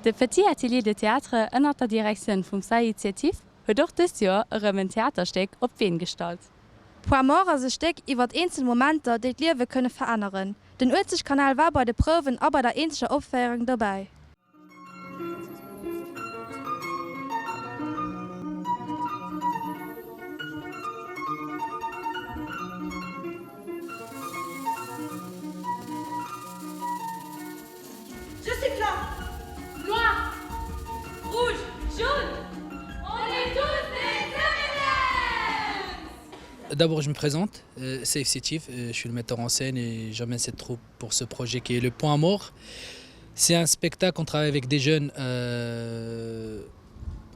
De Petit Atelier de Theatre ënner der Direktion vum Sa-Initiativ huet doch dës Jahr ëm Theatersteck op Wien stalt. Point mort as se Steck iwwer einzel Momenter, déi d'Liewe kënne veranderen. Den 80-Kanal war bei de Prowen a bei der enscher Opfäung dabei. Je suis blanc, noir, rouge, jaune. On est tous des M&M's. D'abord, je me présente, Safe Sétif, je suis le metteur en scène et j'emmène cette troupe pour ce projet qui est Le Point Mort. C'est un spectacle, on travaille avec des jeunes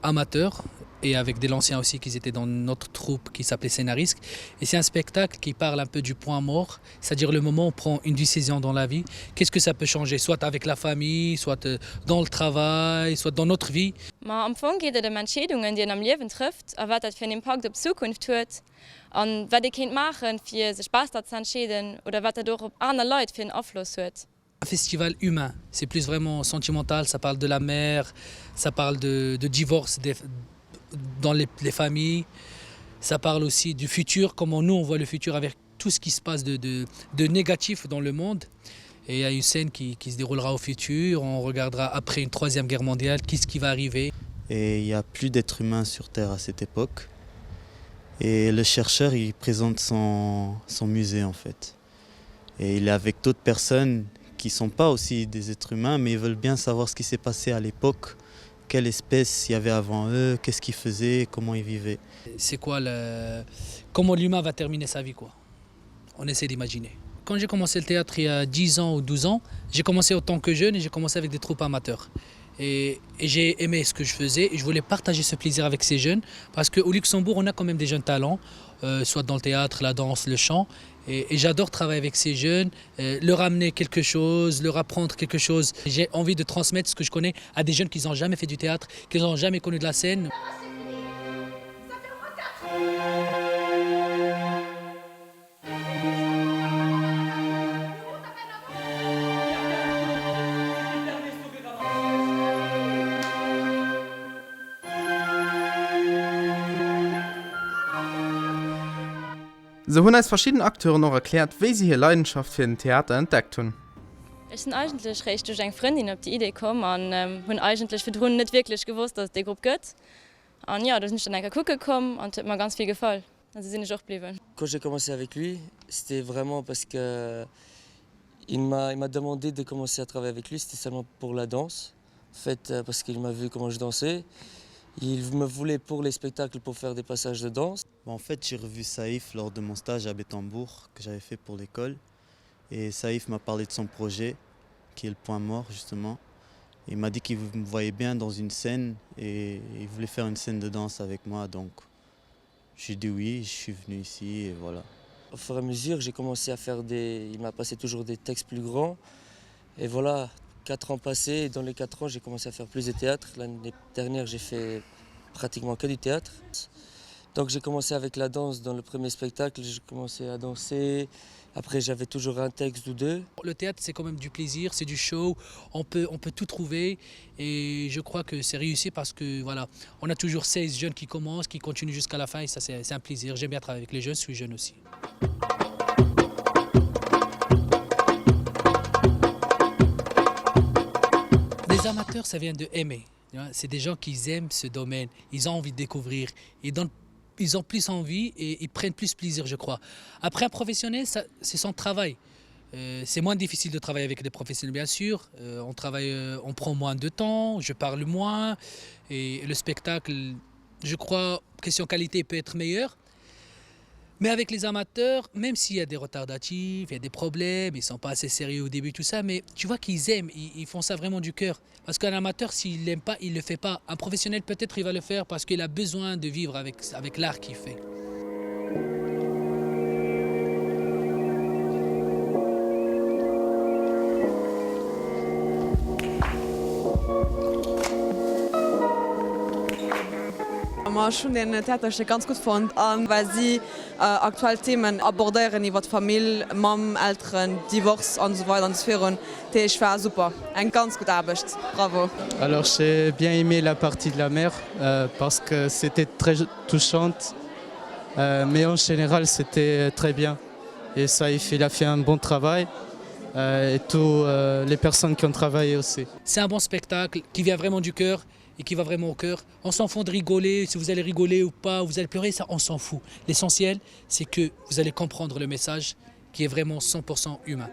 amateurs et avec des anciens aussi qui étaient dans notre troupe qui s'appelait Scénarisque. Et c'est un spectacle qui parle un peu du point mort, c'est-à-dire le moment où on prend une décision dans la vie. Qu'est-ce que ça peut changer, soit avec la famille, soit dans le travail, soit dans notre vie. Ma am Fong geht um Entscheidungen, die am Leben trifft, aber was für einen Impact auf die Zukunft hat. Und was ihr könnt machen, für sich besser zu entscheiden oder was durch auf andere Leute für einen Einfluss hat. Un festival humain, c'est plus vraiment sentimental, ça parle de la mère, ça parle de divorce dans les familles, ça parle aussi du futur, comment nous on voit le futur avec tout ce qui se passe de négatif dans le monde. Et il y a une scène qui se déroulera au futur, on regardera après une troisième guerre mondiale, qu'est-ce qui va arriver. Et il n'y a plus d'êtres humains sur Terre à cette époque. Et le chercheur, il présente son musée en fait. Et il est avec d'autres personnes qui ne sont pas aussi des êtres humains, mais ils veulent bien savoir ce qui s'est passé à l'époque, quelle espèce il y avait avant eux, qu'est-ce qu'ils faisaient, comment ils vivaient. C'est quoi comment l'humain va terminer sa vie, quoi. On essaie d'imaginer. Quand j'ai commencé le théâtre il y a 10 ans ou 12 ans, j'ai commencé en tant que jeune et j'ai commencé avec des troupes amateurs. Et j'ai aimé ce que je faisais et je voulais partager ce plaisir avec ces jeunes parce qu'au Luxembourg, on a quand même des jeunes talents, soit dans le théâtre, la danse, le chant. Et j'adore travailler avec ces jeunes, leur amener quelque chose, leur apprendre quelque chose. J'ai envie de transmettre ce que je connais à des jeunes qui n'ont jamais fait du théâtre, qui n'ont jamais connu de la scène. So haben als verschiedene Akteure noch erklärt, wie sie ihre Leidenschaft für ein Theater entdeckt haben. Ich bin eigentlich recht durch eine Freundin auf die Idee gekommen und habe eigentlich für die Hunde nicht wirklich gewusst, dass es die Gruppe gibt. Und ja, da sind ich dann einfach gucken gekommen und hat mir ganz viel gefallen. Also sind ich auch geblieben. Quand j'ai commencé avec lui, c'était vraiment parce que il m'a demandé de commencer à travailler avec lui, c'était seulement pour la danse. En fait, parce qu'il m'a vu comment je dansais. Il me voulait pour les spectacles pour faire des passages de danse. En fait, j'ai revu Saïf lors de mon stage à Bettembourg que j'avais fait pour l'école. Et Saïf m'a parlé de son projet, qui est le point mort justement. Il m'a dit qu'il me voyait bien dans une scène et il voulait faire une scène de danse avec moi. Donc j'ai dit oui, je suis venu ici et voilà. Au fur et à mesure, j'ai commencé à faire il m'a passé toujours des textes plus grands. Et voilà, 4 ans passés, et dans les 4 ans, j'ai commencé à faire plus de théâtre. L'année dernière, j'ai fait pratiquement que du théâtre. Donc j'ai commencé avec la danse dans le premier spectacle, j'ai commencé à danser. Après, j'avais toujours un texte ou deux. Le théâtre, c'est quand même du plaisir, c'est du show, on peut tout trouver. Et je crois que c'est réussi parce que voilà, on a toujours 16 jeunes qui commencent, qui continuent jusqu'à la fin et ça, c'est un plaisir. J'aime bien travailler avec les jeunes, je suis jeune aussi. Les amateurs, ça vient de aimer. C'est des gens qui aiment ce domaine, ils ont envie de découvrir, ils ont plus envie et ils prennent plus plaisir, je crois. Après, un professionnel, c'est son travail. C'est moins difficile de travailler avec des professionnels, bien sûr. On prend moins de temps, je parle moins. Et le spectacle, je crois, question qualité peut être meilleur. Mais avec les amateurs, même s'il y a des retardatifs, il y a des problèmes, ils ne sont pas assez sérieux au début, tout ça, mais tu vois qu'ils aiment, ils font ça vraiment du cœur. Parce qu'un amateur, s'il ne l'aime pas, il ne le fait pas. Un professionnel, peut-être, il va le faire parce qu'il a besoin de vivre avec l'art qu'il fait. man schon den Theaterstück ganz gut fand an, weil sie aktuelle Themen abordieren iwwer Familie, Mam, Eltern, Divorce und so weiter und so fort. Ich war super, ein ganz gut Arbeit. Bravo. Alors j'ai bien aimé la partie de la mère parce que c'était très touchante, mais en général c'était très bien. Et ça, il a fait un bon travail. Et toutes les personnes qui ont travaillé aussi. C'est un bon spectacle qui vient vraiment du cœur et qui va vraiment au cœur. On s'en fout de rigoler, si vous allez rigoler ou pas, vous allez pleurer, ça on s'en fout. L'essentiel, c'est que vous allez comprendre le message qui est vraiment 100% humain.